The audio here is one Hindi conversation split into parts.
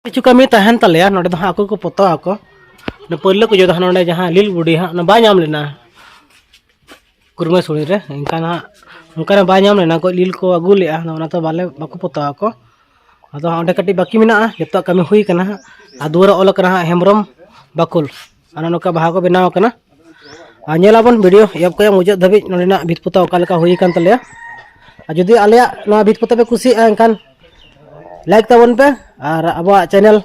किचु कमी तहन तले नोडे दो हाको को पतो आको न पल्ले को जोदा नोडे जहां लील बुडी हा न बा नाम लेना कुरमे सुनी रे इनकाना उनकाना बा नाम लेना को लील को अगु ले आ न तो बाले बाको पतो आको अदो ओंडे कटी बाकी मिना जतो कमी हुई कना आ दुरा ओल कना हेमरम बाकुल आना नोका बाहा को बनाव कना आनेलाबन वीडियो यब को मुझे धबी नोडेना भित पतो ओकालका हुई कान तले आ जदी आलेया न भित पतो पे खुशी एनकान लाइक तबन पे और अब चैनल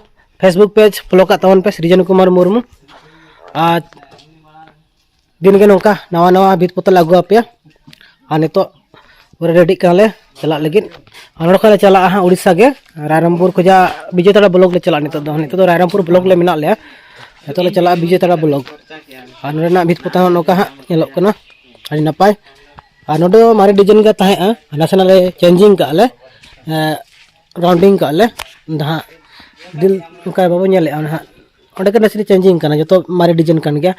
फेसबुक पेज फॉलो का तबन पे सृजन कुमार मुर्मू आज दिन के नौका नवा नवा भित पतो लागू पे और नितो रेडी काले चला लगिन और चला हाँ उड़ीसा के रायरमपुर खुजा विजयतड़ा ब्लॉक ले चला नितो रायरमपुर ब्लॉक ले मिना ले नितो ले चला विजयतड़ा ब्लॉक और नोडेना भित पतो नौका हाँ नेलोग कना आदि नपाय और नोडे मारे डिजाइन का ताहे नासेना ले चेंजिंग का ले राउंडिंग का ले हाँ दिल उनका बाबू नेले हाँ ओंडे के नसरी चेंजिंग करना जो मारे डिजाइन कान गया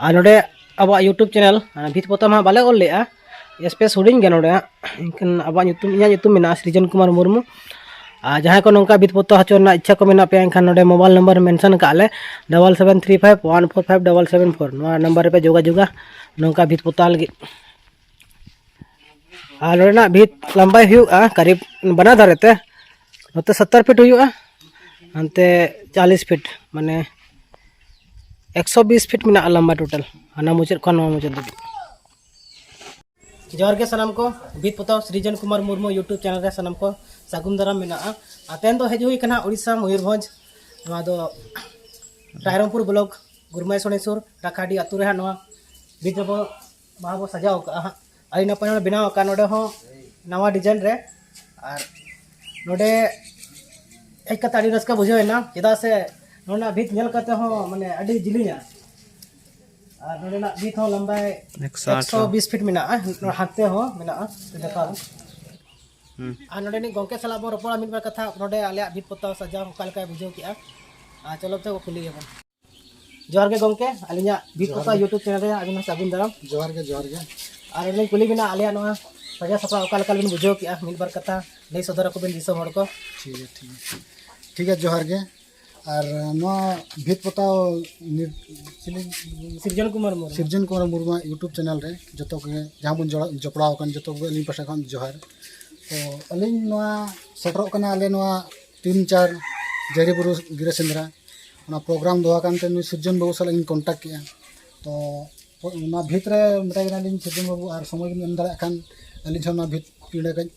और नोडे अब यूट्यूब चैनल भित पतो हाँ बाले ओल ले स्पेस हुडिंग गया नोडे इनकान अब यूट्यूब में सृजन कुमार मुर्मू जहाँ को नौका भित पतो हचोना इच्छा को मेना पे एनखान नोडे मोबाइल नंबर मेंशन का ले 7735145774 नंबर पे जोगाजोगा नौका भित पतो लगे और नोडेना भित लंबाई हुआ करीब बना धारेते नोते 70 फीट हुआ अंते 40 फीट माने 120 फीट में लंबा टोटल आना मुचद खन मुचद जोहर के सनम को भित पतो सृजन कुमार मुर्मू यूट्यूब चैनल रे सनम को सागुन दाराम मेना तेन दो हेज हुई कना उड़ीसा मयूरभंज नवा दो रायरमपुर ब्लॉक गुरमाई सोनेसुर राखाडी अतु रे नवा भित बो बा बो सजाव का आई नपाय बनाव का नोडे हो नवा डिजाइन रे और नोडे हेज कते अड़ी रस्का बुझेना चेदा से नोना भित नेल कते हो माने अड़ी जिलिया और नोडेना भित हो लंबाई 120 फीट मेना हाथे हो मेना देखा और नोडेनी गोंके सला बो रपड़ा मिट बार कथा नोडे आले भित पतो सजाव कालका बुझो किया चलो तो खुली हेबन जोहर के गोंके अलिया भित पतो यूट्यूब चैनल रे आबिन सागुन दाराम जोहर के और इलें कुली बिना आलिया नवा सजा सपा ओकालका बिन बुझो किया मिट बार कथा नहीं सदर को बिन दिसो हड़ को ठीक है जोहर के और नवा भित पतो सृजन कुमार मुर्मू यूट्यूब चैनल रे जतो के जहां बन जपड़ाव कन जतो के अली पासा खन जोहर तो अली नवा सेटरो कना अले नवा 3-4 जरी बुरु गिरे सेंद्रा ना प्रोग्राम दोहा कानते नु सृजन बाबू साल इन कांटेक्ट किया तो ना भित रे मता गना लिन सृजन बाबू और समय में अंदर खान अली छना भित पीड़े कन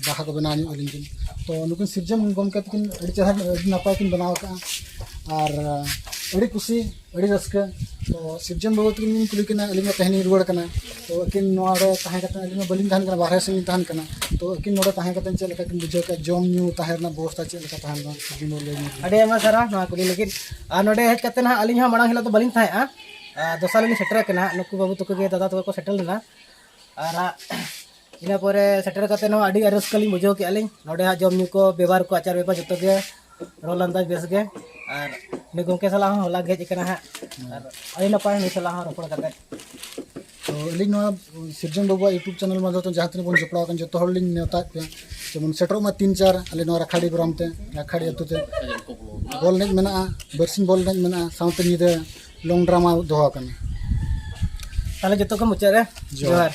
बाहा को बनानी अलिन किन तो नुकिन सृजन गमके किन अड़ी चढ़ा नपाय किन बनाव का और अड़ी खुशी अड़ी रस्के तो सृजन बाबू किन कुली किन अलिन तहनी रुवाड़ कना तो किन नोडे ताहे कते अलिन बलिन तहन कना बाहर से तहन कना तो किन नोडे ताहे कते चले किन बुझो के जोम न्यू ताहेरना व्यवस्था चले का तहन सृजन बाबू ले अड़ी एमा सारा ना कुली लेकिन आ नोडे हेज कते ना अलिन हा मणा हिला तो बलिन थाए दोसार लिन सेटर कना नुकु बाबू तको के दादा तको सेटल ना और इना परे सेटर कते नो अड़ी रस्कलिन बुझो के अलिन नोडे हा जोम न्यू को व्यवहार को आचार व्यवहार जतो के रोल अंदाज बेस के और ने गोंके सला होला गेज कना हा और अली नपाय नि सला रोपड़ कते तो अली नवा सृजन बाबू यूट्यूब चैनल में तो जहां तने बन जपड़ाव कन जतो हर लिन नेता पे जेमन सेटरो में 3-4 अली नवा राखाड़ी ग्राम ते राखाड़ी अतु ते बॉल नेज मेना बरसिन बॉल नेज मेना साउते निदे लॉन्ग ड्रामा दोहा कन ताले जतो को मुचे रे जोहर।